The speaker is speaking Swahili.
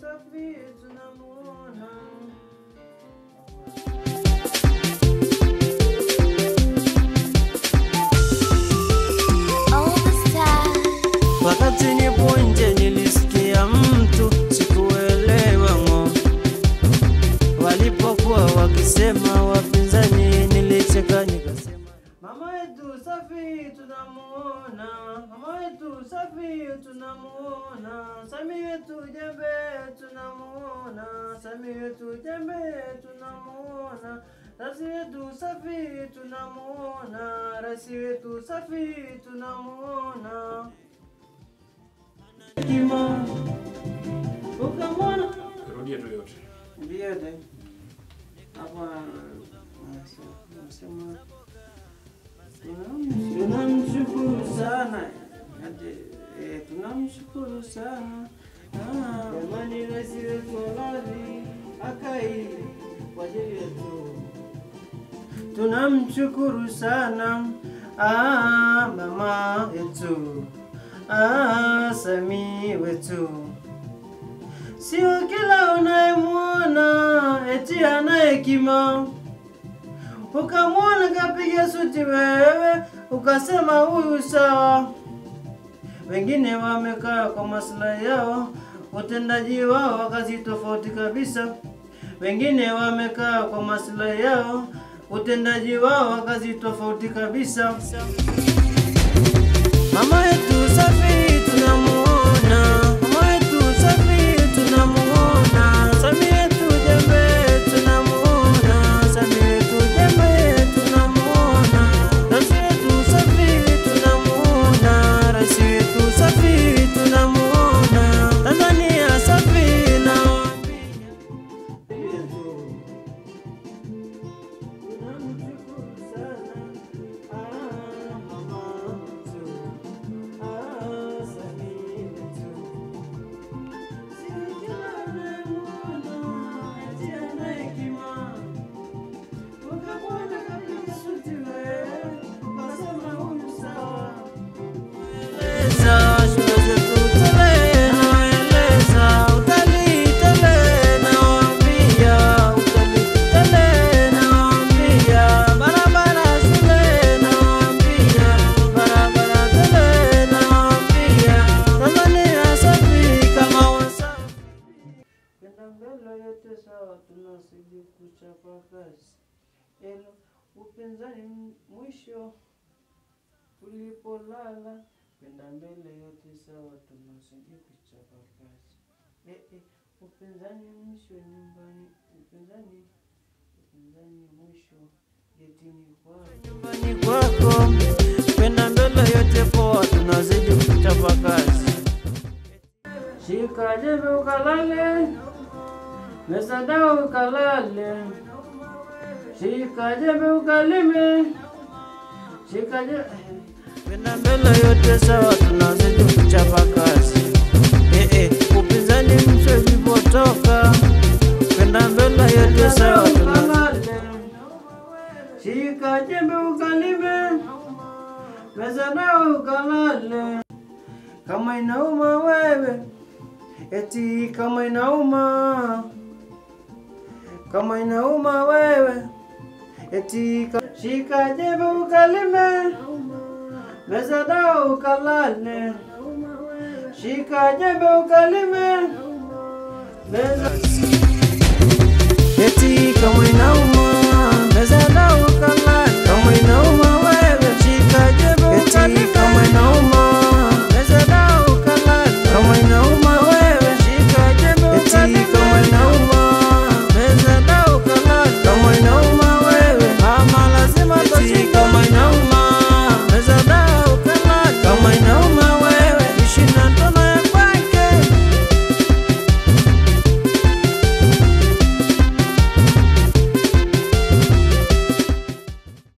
safi tunamuona. Wakati nipo nje nilisikia mtu sikuelewa ngo, walipokuwa wakisema wapinzani, nilicheka nikasema mama yetu safi tunamuona, mama yetu safi tunamuona, Samia yetu jembe tunamuona, Samia yetu jembe tunamuona, Rais wetu safi tunamuona, Rais wetu safi tunamuona. Kima ukamona Rudia tu yote. biade hapa nasema tunamshukuru sana, tunamshukuru sana jamani, Rais wetu radhi akai kwa ajili yetu, tunamshukuru sana mama yetu Samia wetu. Sio kila unayemuona eti ana hekima, ukamwona kapiga suti wewe ukasema huyu sawa. Wengine wamekaa kwa maslahi yao, utendaji wao wakazi tofauti kabisa. Wengine wamekaa kwa maslahi yao, utendaji wao wakazi tofauti kabisa. Mama yetu safi tunamuona, mama yetu safi tunamuona, Samia yetu jembe tunamuona, Samia yetu jembe tunamuona, Rais wetu safi tunamuona, Rais wetu safi tunamuona, Tanzania safi na tunazidi kuchapa kazi. Elo upinzani mwisho ulipolala, kwenda mbele yote sawa, tunazidi kuchapa kazi. Upinzani mwisho nyumbani, upinzani mwisho getini kwako, nyumbani kwako, kwenda mbele yote poa, tunazidi kuchapa kazi. Shika jembe ukalale, Mesadao ukalale, shika jembe ukalime, shika jembe. Kwenda mbele yote sawa, tunazidi kuchapa kazi. Upinzani mwisho ulipotoka, kwenda mbele yote sawa, tunazidi. Shika jembe ukalime, Mesadao ukalale. Kama inauma wewe, eti kama inauma, kama inauma wewe, eti shika jembe ukalime, Mesadao ukalale, shika jembe ukalime,